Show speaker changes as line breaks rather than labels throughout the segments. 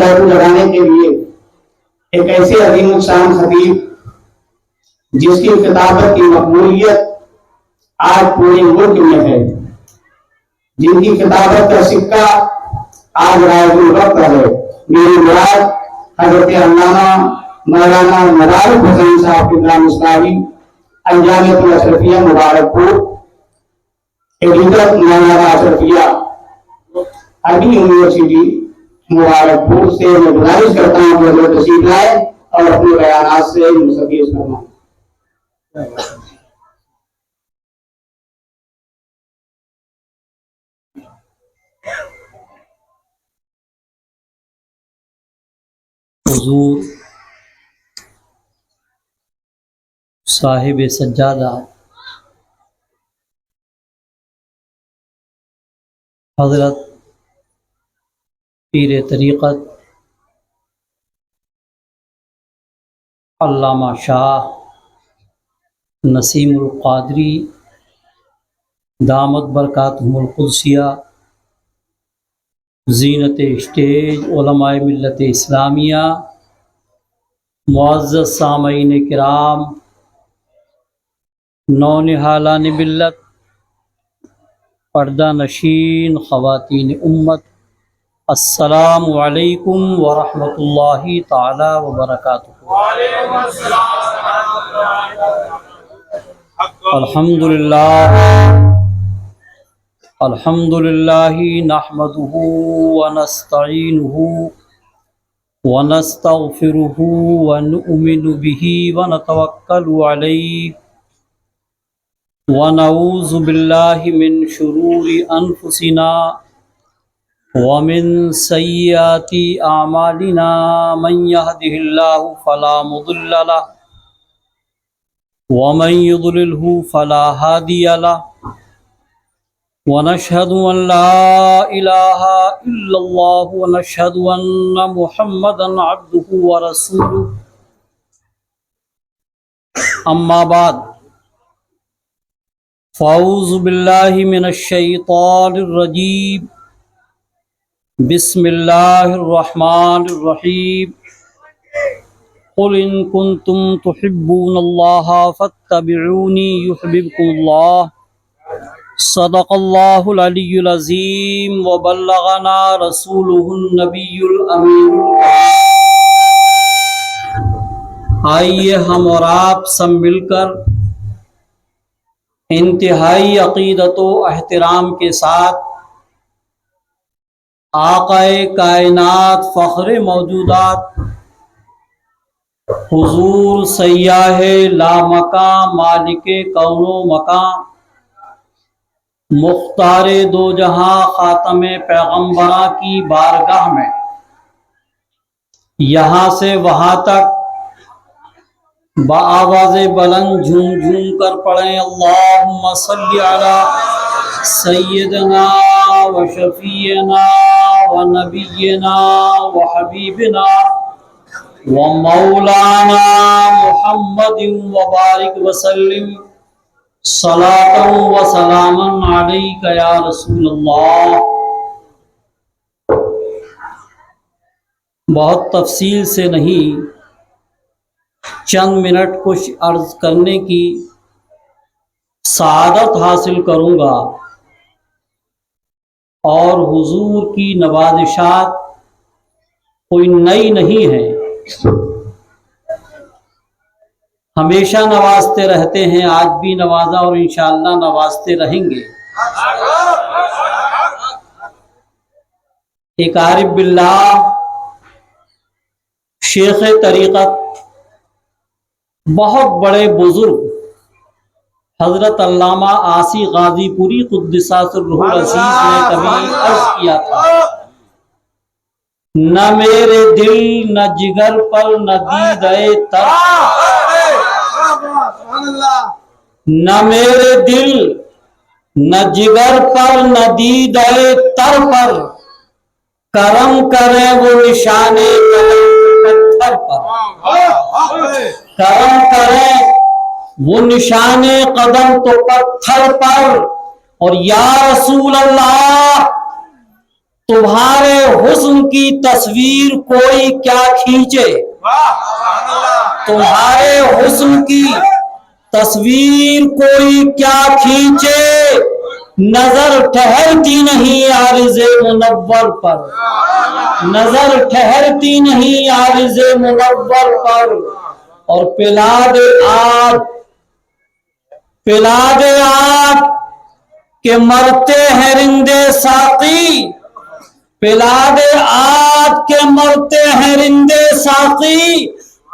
بیت لگانے کے لیے ایک ایسے عظیم الشان خطیب جس کی کتابت کی مقبولیت آج پورے ملک میں ہے، جن کی کتابت کا سکہ آج رائج الوقت ہے، میری مراد حضرت علامہ مولانا مدارک حسین صاحب قبلہ مصطفی انجامعۃ الاشرفیہ مبارک پور ایڈیٹر مولانا اشرفیہ عربی یونیورسٹی مبارک پور سے میں گزارش کرتا ہوں کہ حضرت تشریف لائے اور اپنے بیانات سے مستفیض فرمائیں۔
حضور صاحب سجادہ حضرت پیر طریقت علامہ شاہ نسیم القادری دامت برکاتہم القدسیہ زینت اسٹیج علماء ملت اسلامیہ، معزز سامعین کرام، نونہالان ملت، پردہ نشین خواتین امت، السلام علیکم ورحمۃ اللہ تعالی وبرکاتہ۔ الحمد للہ نحمده ونستعینه ونستغفره ونؤمن به ونتوکل علیہ ونعوذ باللہ من شرور انفسنا ومن سیئات اعمالنا، من يهده اللہ فلا مضل له ومن يضلله فلا هادي له، ونشهد أن لا إله إلا الله ونشهد أن محمدا عبده ورسوله، أما بعد فأعوذ بالله من الشيطان الرجيم، بسم الله الرحمن الرحيم، قل إن كنتم تحبون الله فاتبعوني يحببكم الله، صدق اللہ العلی العظیم وبلغنا رسولہ النبی الامین۔ آئیے ہم اور آپ سب مل کر انتہائی عقیدت و احترام کے ساتھ آقائے کائنات فخر موجودات حضور سیاح لامکاں مالک کون و مکاں مختار دو جہاں خاتم پیغمبراں کی بارگاہ میں یہاں سے وہاں تک بآواز بلند جھوم جھوم کر پڑھیں، اللہم صلی علی سیدنا و شفیعنا و نبینا و حبیبنا و مولانا محمد و بارک وسلم، صلاۃ و سلام علیک یا رسول اللہ۔ بہت تفصیل سے نہیں، چند منٹ کچھ عرض کرنے کی سعادت حاصل کروں گا، اور حضور کی نوازشات کوئی نئی نہیں ہے، ہمیشہ نوازتے رہتے ہیں، آج بھی نوازا اور انشاءاللہ نوازتے رہیں گے۔ ایک عارف باللہ شیخ طریقت بہت بڑے بزرگ حضرت علامہ عاصی غازی پوری قدسہ سرہ العزیز نے کبھی عرض کیا تھا، نہ میرے دل نہ جگر پر نہ دیدے تر، نہ میرے دل نہ جگر پر نہ دیدے تر پر، کرم کرے وہ نشان قدم پتھر پر، کرم کرے وہ نشان قدم تو پتھر پر، اور یا رسول اللہ تمہارے حسن کی تصویر کوئی کیا کھینچے، تمہارے حسن کی تصویر کوئی کیا کھینچے، نظر ٹھہرتی نہیں عارض منور پر، نظر ٹھہرتی نہیں عارض منور پر، اور پلا دے آگ کہ مرتے ہیں رندے ساقی، پلا دے آگ کہ مرتے ہیں رندے ساقی،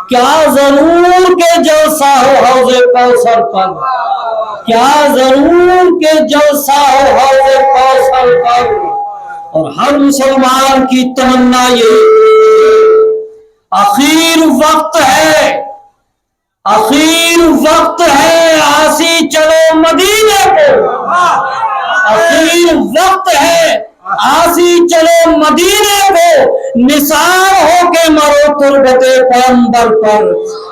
کیا ضرور کہ جلسہ ہو حوض کوثر پر، کیا ضرور کہ جلسہ ہو حوض کوثر پر۔ اور ہر مسلمان کی تمنا یہ اخیر وقت ہے، اخیر وقت ہے آسی چلو مدینے کو، اخیر وقت ہے آسی چلو مدینے کو، نثار ہو کے مرو تربت پیمبر پر،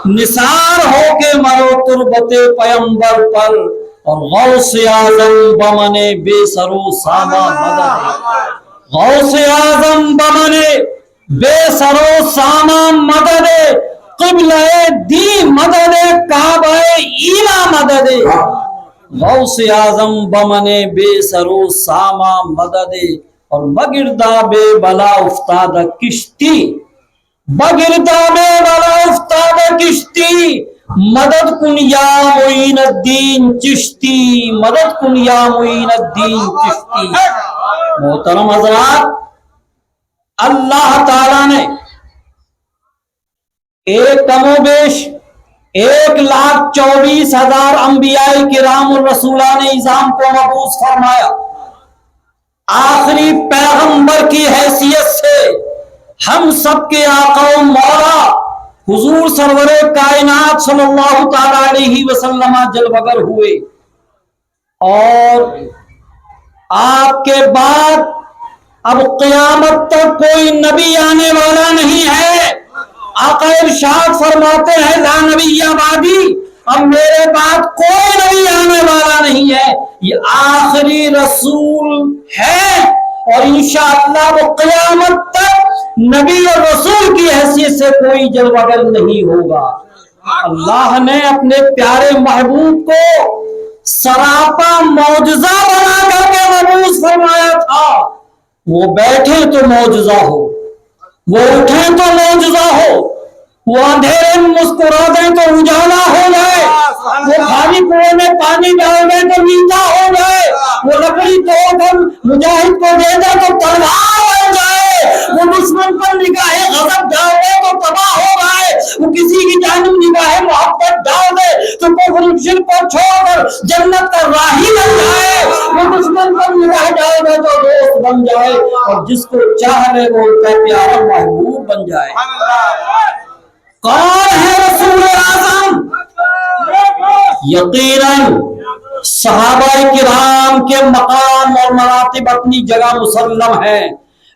نثار ہو کے مرو تربت پیمبر پر، اور غوث اعظم بمن بے سر و ساما مدد، غوث اعظم بمن بے سر و ساما مدد، قبلہ دی مدد کعبہ ایلا مدد، غوث اعظم بمن بے سر و ساما مدد، اور بگردہ بے بلا افتادہ کشتی، بگردہ بے بلا افتادہ کشتی، مدد کن یا معین الدین چشتی، مدد کن یا معین الدین چشتی۔ محترم حضرات، اللہ تعالیٰ نے ایک کم و بیش 1,24,000 انبیاء کرام الرسولان اعظام کو مبعوث فرمایا۔ آخری پیغمبر کی حیثیت سے ہم سب کے آقا و مولا حضور سرور کائنات صلی اللہ تعالی علیہ وسلم جلوگر ہوئے، اور آپ کے بعد اب قیامت تک کوئی نبی آنے والا نہیں ہے۔ آقا ارشاد فرماتے ہیں لا نبی بعدی، اب میرے بعد کوئی نبی آنے والا نہیں ہے، یہ آخری رسول ہے، اور انشاءاللہ وہ قیامت تک نبی اور رسول کی حیثیت سے کوئی جلوگر نہیں ہوگا۔ اللہ نے اپنے پیارے محبوب کو سراپا معجزہ بنا کر کے مبعوث فرمایا تھا۔ وہ بیٹھے تو معجزہ ہو، وہ اٹھیں تو معجزہ ہو، وہ اندھیرے میں مسکرا دیں تو اجالا ہو جائے، وہ خالی کنویں میں پانی ڈال دیں تو میٹھا ہو جائے، وہ لکڑی توڑ کر مجاہد کو دے دیں تو تلوار بن جائے، وہ دشمن پر نگاہ غضب ڈال دے تو تباہ ہو جائے، وہ کسی کی جانب نگاہ محبت ڈال دے تو کفر شرک کو چھوڑ کر جنت کا راہی بن جائے، وہ دشمن پر نگاہ ڈال دے تو دوست بن جائے، اور جس کو چاہ لے وہ ان کا پیارا محبوب بن جائے۔ کون ہے رسول اعظم؟ یقیناً صحابہ کرام کے مقام اور مراتب اپنی جگہ مسلم ہیں،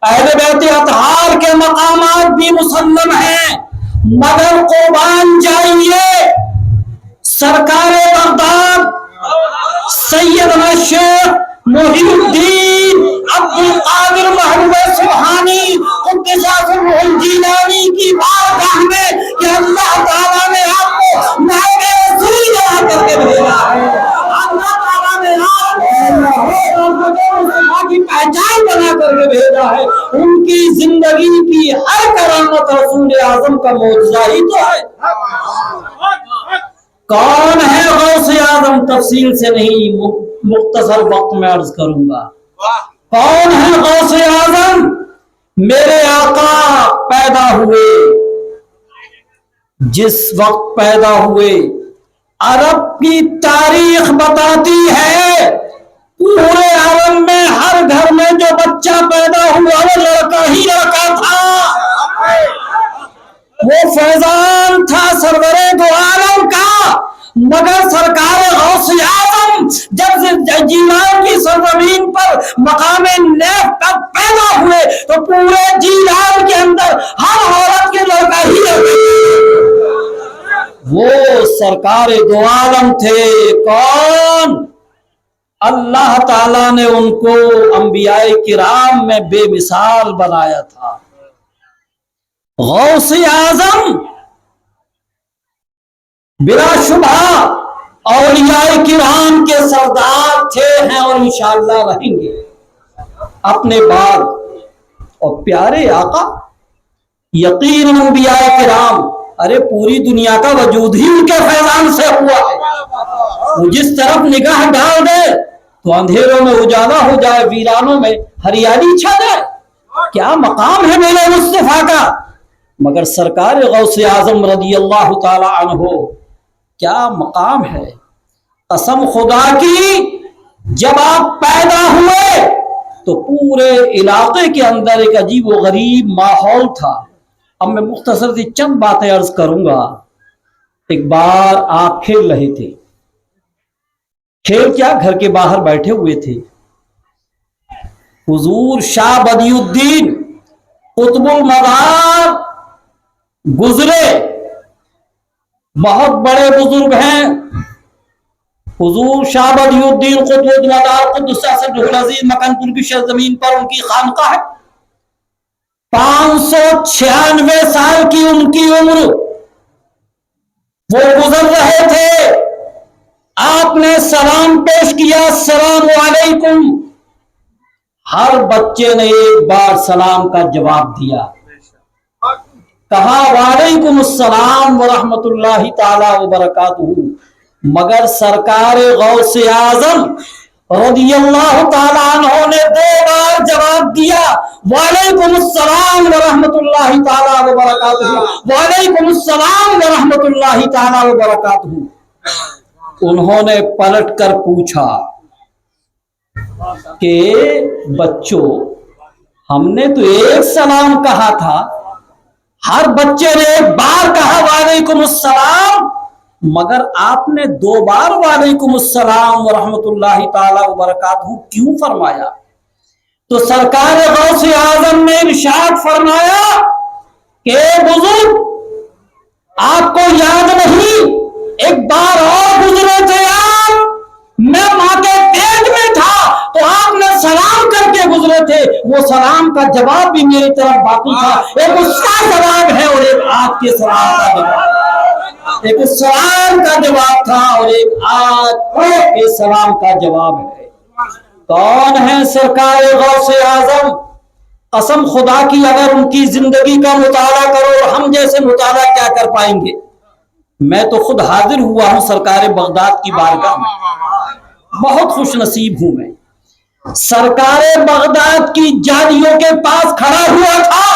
اہل بیت اطہار کے مقامات بھی مسلم ہیں، مگر قربان جائیے سرکار بغداد سیدنا شیخ محی الدین عبد القادر محبوب سبحانی قدس سرہ الجیلانی کی بارگاہ میں کہ اللہ تعالیٰ نے آپ کو نائب رسول بنا کر کے بھیجا ہے، اللہ تعالیٰ نے آپ کو کی پہچان بنا کر کے بھیجا ہے، ان کی زندگی کی ہر کرامت رسول اعظم کا معجزہ ہی تو ہے۔ کون ہے غوث اعظم؟ تفصیل سے نہیں، مختصر وقت میں عرض کروں گا۔ کون ہے غوث اعظم؟ میرے آقا پیدا ہوئے، جس وقت پیدا ہوئے عرب کی تاریخ بتاتی ہے پورے عالم میں ہر گھر میں جو بچہ پیدا ہوا وہ لڑکا ہی لڑکا تھا، وہ فیضان تھا سرور دو عالم کا۔ مگر سرکار غوث اعظم جب جیلان کی سرزمین پر مقام نیف پر پیدا ہوئے تو پورے جیلان کے اندر ہر عورت کے لڑکا ہی لڑکا، وہ سرکار دو عالم تھے۔ کون؟ اللہ تعالیٰ نے ان کو انبیاء کرام میں بے مثال بنایا تھا۔ غوث اعظم بلا شبہ اولیاء کرام کے سردار تھے، ہیں اور انشاءاللہ رہیں گے۔ اپنے بعد اور پیارے آقا یقین انبیاء کرام، ارے پوری دنیا کا وجود ہی ان کے فیضان سے ہوا ہے۔ وہ جس طرف نگاہ ڈال دے تو اندھیروں میں اجالا ہو جائے، ویرانوں میں ہریالی چھا جائے۔ کیا مقام ہے میرے مصطفیٰ کا! مگر سرکار غوث اعظم رضی اللہ تعالی عنہ کیا مقام ہے! قسم خدا کی، جب آپ پیدا ہوئے تو پورے علاقے کے اندر ایک عجیب و غریب ماحول تھا۔ اب میں مختصر سی چند باتیں عرض کروں گا۔ ایک بار آپ کھیل رہے تھے، کھیل کیا، گھر کے باہر بیٹھے ہوئے تھے، حضور شاہ بدی الدین قطب المدار گزرے، بہت بڑے بزرگ ہیں حضور شاہ بدی الدین قطب المدار قدس سرہ العزیز مکان پور کی سرزمین پر ان کی خانقاہ ہے۔ 596 سال کی ان کی عمر، وہ گزر رہے تھے، آپ نے سلام پیش کیا، السلام علیکم۔ ہر بچے نے ایک بار سلام کا جواب دیا، کہا وعلیکم السلام ورحمۃ اللہ تعالی وبرکاتہ، مگر سرکار غوث اعظم رضی اللہ تعالیٰ عنہ نے 2 بار جواب دیا، وعلیکم السلام ورحمۃ اللہ تعالیٰ وبرکاتہ، وعلیکم السلام ورحمۃ اللہ تعالیٰ وبرکاتہ۔ انہوں نے پلٹ کر پوچھا کہ بچوں، ہم نے تو ایک سلام کہا تھا، ہر بچے نے ایک بار کہا وعلیکم السلام، مگر آپ نے 2 بار وعلیکم السلام ورحمۃ اللہ تعالی وبرکاتہ کیوں فرمایا؟ تو سرکار غوث اعظم نے ارشاد فرمایا کہ بزرگ، آپ کو یاد نہیں، ایک بار اور گزرے تھے آپ، میں ماں کے پیٹ میں تھا تو آپ نے سلام کر کے گزرے تھے، وہ سلام کا جواب بھی میری طرف باقی تھا۔ ایک اس کا سلام ہے اور ایک آپ کے سلام کا جواب، ایک سلام کا جواب تھا اور ایک آپ کے سلام کا جواب ہے۔ کون ہے سرکار غوث اعظم؟ قسم خدا کی، اگر ان کی زندگی کا مطالعہ کرو، اور ہم جیسے مطالعہ کیا کر پائیں گے؟ میں تو خود حاضر ہوا ہوں سرکار بغداد کی بارگاہ میں، بہت خوش نصیب ہوں میں۔ سرکار بغداد کی جادیوں کے پاس کھڑا ہوا تھا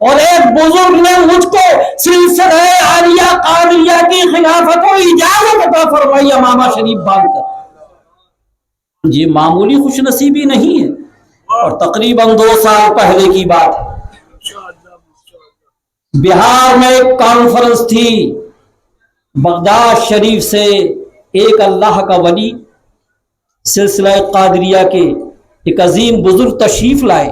اور ایک بزرگ نے مجھ کو سلسلہ عالیہ قادریہ کی خلافت و اجازت عطا فرمائی امامہ شریف باندھ کر۔ یہ معمولی خوش نصیبی نہیں ہے، اور تقریباً 2 سال پہلے کی بات ہے۔ بہار میں ایک کانفرنس تھی، بغداد شریف سے ایک اللہ کا ولی سلسلہ قادریہ کے ایک عظیم بزرگ تشریف لائے،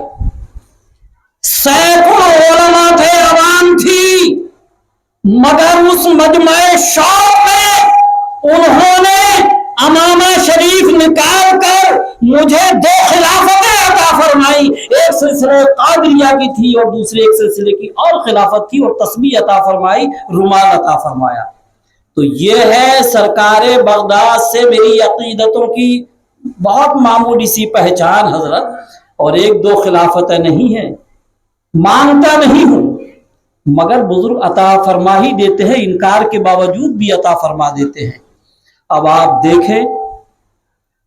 سینکڑوں علماء تھے، عوام تھی، مگر اس مجمع شوق میں انہوں نے امامہ شریف نکال کر مجھے 2 خلافتیں عطا فرمائی، ایک سلسلہ قادریہ کی تھی اور دوسرے ایک سلسلے کی اور خلافت تھی، اور تسبیح عطا فرمائی، رومال عطا فرمایا۔ تو یہ ہے سرکار بغداد سے میری عقیدتوں کی بہت معمولی سی پہچان حضرت، اور 1-2 خلافتیں نہیں ہیں، مانتا نہیں ہوں، مگر بزرگ عطا فرما ہی دیتے ہیں، انکار کے باوجود بھی عطا فرما دیتے ہیں۔ اب آپ دیکھیں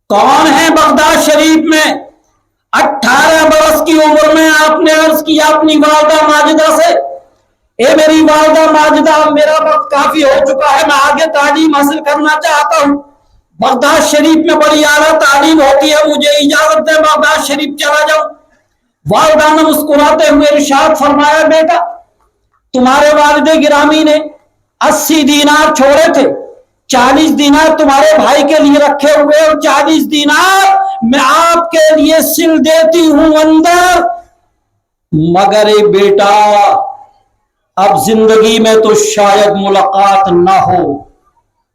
کون ہے بغداد شریف میں۔ 18 برس کی عمر میں آپ نے عرض کیا اپنی والدہ ماجدہ سے، اے میری والدہ ماجدہ، میرا وقت کافی ہو چکا ہے، میں آگے تعلیم حاصل کرنا چاہتا ہوں، بغداد شریف میں بڑی اعلیٰ تعلیم ہوتی ہے، مجھے اجازت دے بغداد شریف چلا جاؤں۔ والدہ نے مسکراتے ہوئے ارشاد فرمایا، بیٹا تمہارے والد گرامی نے 80 دینار چھوڑے تھے، 40 دینار تمہارے بھائی کے لیے رکھے ہوئے، اور 40 دینار میں آپ کے لیے سل دیتی ہوں اندر، مگر اے بیٹا اب زندگی میں تو شاید ملاقات نہ ہو،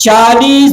40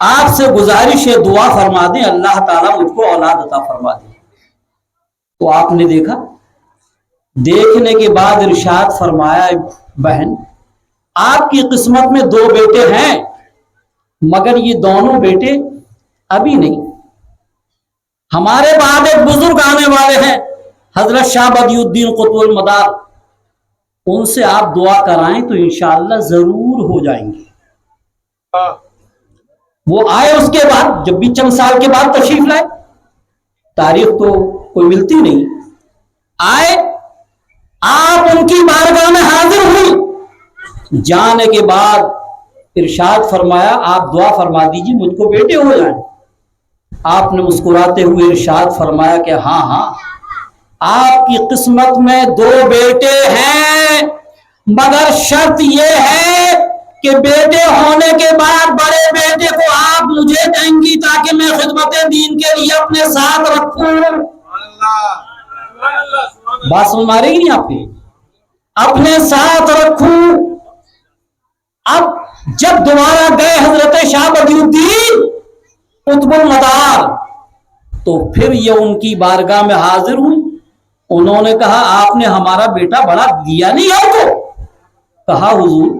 آپ سے گزارش ہے دعا فرما دیں اللہ تعالیٰ مجھ کو اولاد عطا فرما دے. تو آپ نے دیکھا, دیکھنے کے بعد ارشاد فرمایا بہن آپ کی قسمت میں 2 بیٹے ہیں مگر یہ دونوں بیٹے ابھی نہیں, ہمارے بعد ایک بزرگ آنے والے ہیں حضرت شاہ بدی الدین قطب المدار, ان سے آپ دعا کرائیں تو انشاءاللہ ضرور ہو جائیں گے. وہ آئے اس کے بعد, جب بھی چند سال کے بعد تشریف لائے, تاریخ تو کوئی ملتی نہیں, آئے آپ ان کی بارگاہ میں حاضر ہوئی. جانے کے بعد ارشاد فرمایا آپ دعا فرما دیجیے مجھ کو بیٹے ہو جائیں. آپ نے مسکراتے ہوئے ارشاد فرمایا کہ ہاں ہاں آپ کی قسمت میں 2 بیٹے ہیں مگر شرط یہ ہے کہ بیٹے ہونے کے بعد بڑے بیٹے کو آپ مجھے دیں گی تاکہ میں خدمت دین کے لیے اپنے ساتھ رکھوں. بات سمجھ مارے گی نہیں آپ کی, اپنے ساتھ رکھوں. اب جب دوبارہ گئے حضرت شاہ بدی الدین قطب المدار تو پھر یہ ان کی بارگاہ میں حاضر ہوئی. انہوں نے کہا آپ نے ہمارا بیٹا بڑا دیا نہیں آپ کو. کہا حضور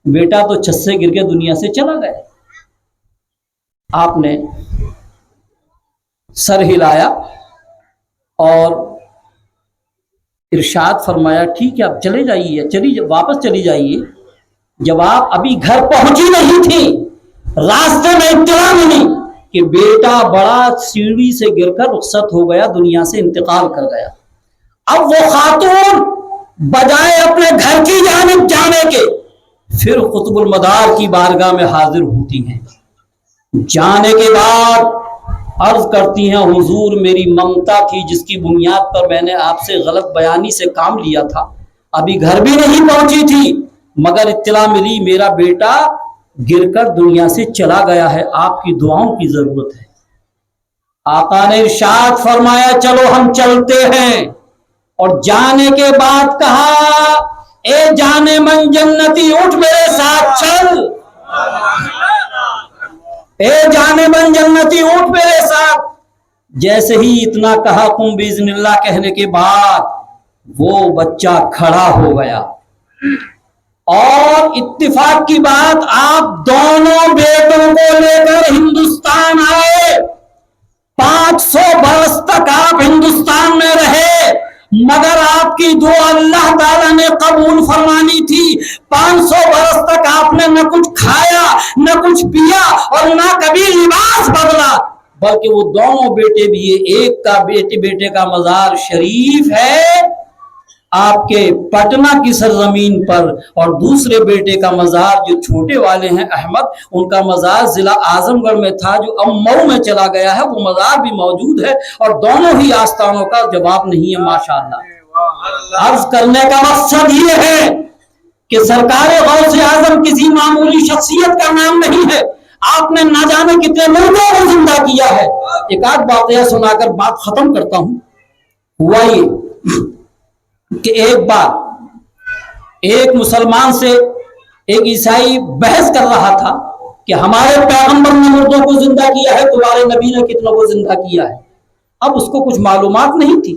بیٹا تو چھت سے گر کے دنیا سے چلا گیا. آپ نے سر ہلایا اور ارشاد فرمایا ٹھیک ہے آپ چلے جائیے, واپس چلی جائیے. جب آپ ابھی گھر پہنچی نہیں تھی راستے میں اطلاع ملی کہ بیٹا بڑا سیڑھی سے گر کر رخصت ہو گیا, دنیا سے انتقال کر گیا. اب وہ خاتون بجائے اپنے گھر کی جانب جانے کے پھر قطب المدار کی بارگاہ میں حاضر ہوتی ہیں. جانے کے بعد عرض کرتی ہیں حضور میری ممتا تھی جس کی بنیاد پر میں نے آپ سے غلط بیانی سے کام لیا تھا, ابھی گھر بھی نہیں پہنچی تھی مگر اطلاع ملی میرا بیٹا گر کر دنیا سے چلا گیا ہے, آپ کی دعاؤں کی ضرورت ہے. آقا نے ارشاد فرمایا چلو ہم چلتے ہیں. اور جانے کے بعد کہا اے جانے من جنتی اٹھ میرے ساتھ چل, اے جانے من جنتی اٹھ میرے ساتھ. جیسے ہی اتنا کہا قم باذن اللہ کہنے کے بعد وہ بچہ کھڑا ہو گیا. اور اتفاق کی بات آپ دونوں بیٹوں کو لے کر ہندوستان آئے. 500 برس تک آپ ہندوستان میں رہے مگر آپ کی دعا اللہ تعالیٰ نے قبول فرمانی تھی. 500 برس تک آپ نے نہ کچھ کھایا نہ کچھ پیا اور نہ کبھی لباس بدلا, بلکہ وہ دونوں بیٹے بھی, ایک کا بیٹے کا مزار شریف ہے آپ کے پٹنہ کی سرزمین پر اور دوسرے بیٹے کا مزار جو چھوٹے والے ہیں احمد ان کا مزار ضلع اعظم گڑھ میں تھا جو اب مئو میں چلا گیا ہے. وہ مزار بھی موجود ہے اور دونوں ہی آستانوں کا جواب نہیں ہے ماشاءاللہ. عرض کرنے کا مقصد یہ ہے کہ سرکار غوث اعظم کسی معمولی شخصیت کا نام نہیں ہے. آپ نے نہ جانے کتنے مردوں کو زندہ کیا ہے. ایک آدھ واقعہ سنا کر بات ختم کرتا ہوں. ہوا یہ کہ ایک بار ایک مسلمان سے ایک عیسائی بحث کر رہا تھا کہ ہمارے پیغمبر نے مردوں کو زندہ کیا ہے, تمہارے نبی نے کتنوں کو زندہ کیا ہے. اب اس کو کچھ معلومات نہیں تھی.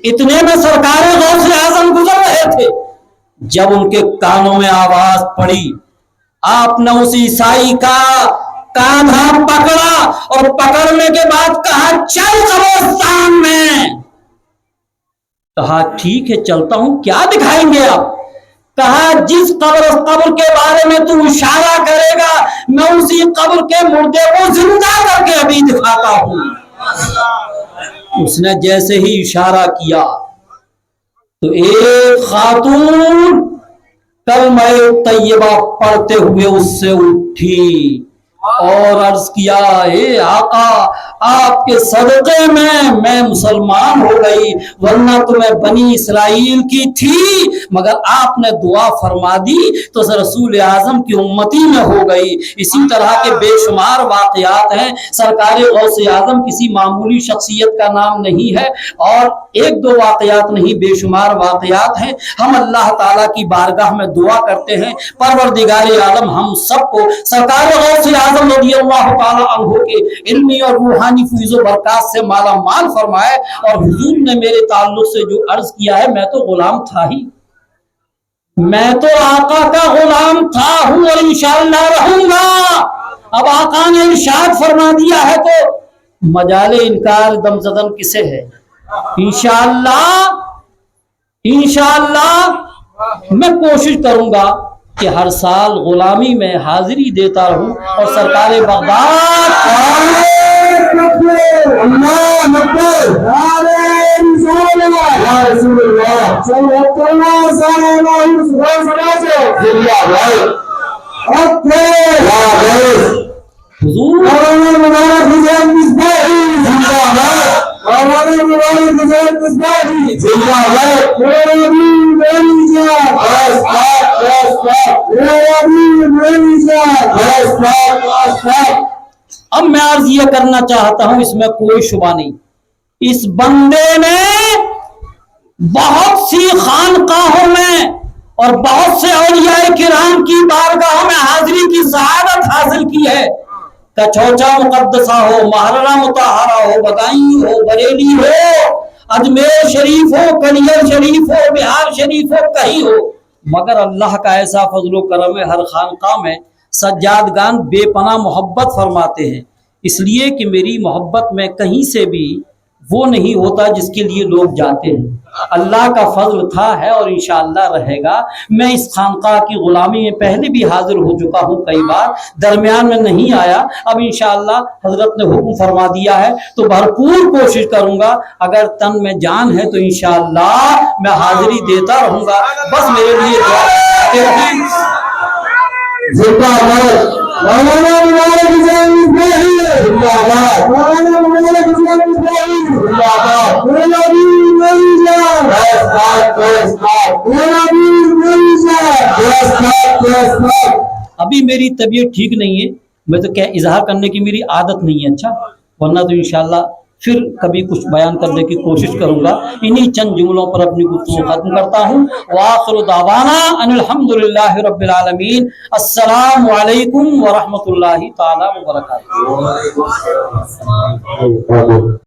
اتنے میں سرکار غوث اعظم گزر رہے تھے. جب ان کے کانوں میں آواز پڑی آپ نے اس عیسائی کا کاندھا پکڑا اور پکڑنے کے بعد کہا چل قبرستان میں. کہا ٹھیک ہے چلتا ہوں, کیا دکھائیں گے آپ؟ کہا جس قبر کے بارے میں تو اشارہ کرے گا میں اسی قبر کے مردے کو زندہ کر کے ابھی دکھاتا ہوں. اس نے جیسے ہی اشارہ کیا تو ایک خاتون کلمہ طیبہ پڑھتے ہوئے اس سے اٹھی اور عرض کیا اے آقا آپ کے صدقے میں مسلمان ہو گئی, ورنہ تو میں بنی اسرائیل کی تھی مگر آپ نے دعا فرما دی تو رسول اعظم کی امتی میں ہو گئی. اسی طرح کے بے شمار واقعات ہیں. سرکار غوث اعظم کسی معمولی شخصیت کا نام نہیں ہے. اور ایک دو واقعات نہیں، بے شمار واقعات ہیں۔ ہم اللہ تعالیٰ کی بارگاہ میں دعا کرتے ہیں پروردگار عالم ہم سب کو سرکار غوث اعظم رضی اللہ تعالیٰ عنہ کے علمی اور روحانی فیض و برکات سے مالا مال فرمائے۔ اور حضور نے میرے تعلق سے جو عرض کیا ہے، میں تو غلام تھا ہی، میں تو آقا کا غلام تھا ہوں اور انشاءاللہ رہوں گا۔ اب آقا نے ارشاد فرما دیا ہے تو مجال انکار دم زدن کسے ہے؟ انشاءاللہ میں کوشش کروں گا کہ ہر سال غلامی میں حاضری دیتا رہوں اور سرکار بغداد حضور اب میں عرض یہ کرنا چاہتا ہوں، اس میں کوئی شبہ نہیں، اس بندے نے بہت سی خانقاہوں میں اور بہت سے اولیاء کرام کی بارگاہوں میں حاضری کی سعادت حاصل کی ہے۔ کچھوچا مقدسہ ہو، محررہ مطہرہ ہو، بدائیں ہو، بریلی ہو، اجمیر شریف ہو، کنیر شریف ہو، بہار شریف ہو، کہیں ہو، مگر اللہ کا ایسا فضل و کرم ہے، ہر خانقاہ میں سجادگان بے پناہ محبت فرماتے ہیں، اس لیے کہ میری محبت میں کہیں سے بھی وہ نہیں ہوتا جس کے لیے لوگ جاتے ہیں۔ اللہ کا فضل تھا ہے اور انشاءاللہ رہے گا۔ میں اس خانقاہ کی غلامی میں پہلے بھی حاضر ہو چکا ہوں کئی بار، درمیان میں نہیں آیا، اب انشاءاللہ حضرت نے حکم فرما دیا ہے تو بھرپور کوشش کروں گا، اگر تن میں جان ہے تو انشاءاللہ میں حاضری دیتا رہوں گا۔ بس میرے لیے دعا ابھی میری طبیعت ٹھیک نہیں ہے، میں تو کیا اظہار کرنے کی میری عادت نہیں ہے، اچھا، ورنہ تو انشاءاللہ پھر کبھی کچھ بیان کرنے کی کوشش کروں گا۔ انہی چند جملوں پر اپنی گفتگو ختم کرتا ہوں۔ وآخر دعوانا ان الحمدللہ رب العالمین۔ السلام علیکم ورحمۃ اللہ تعالی وبرکاتہ۔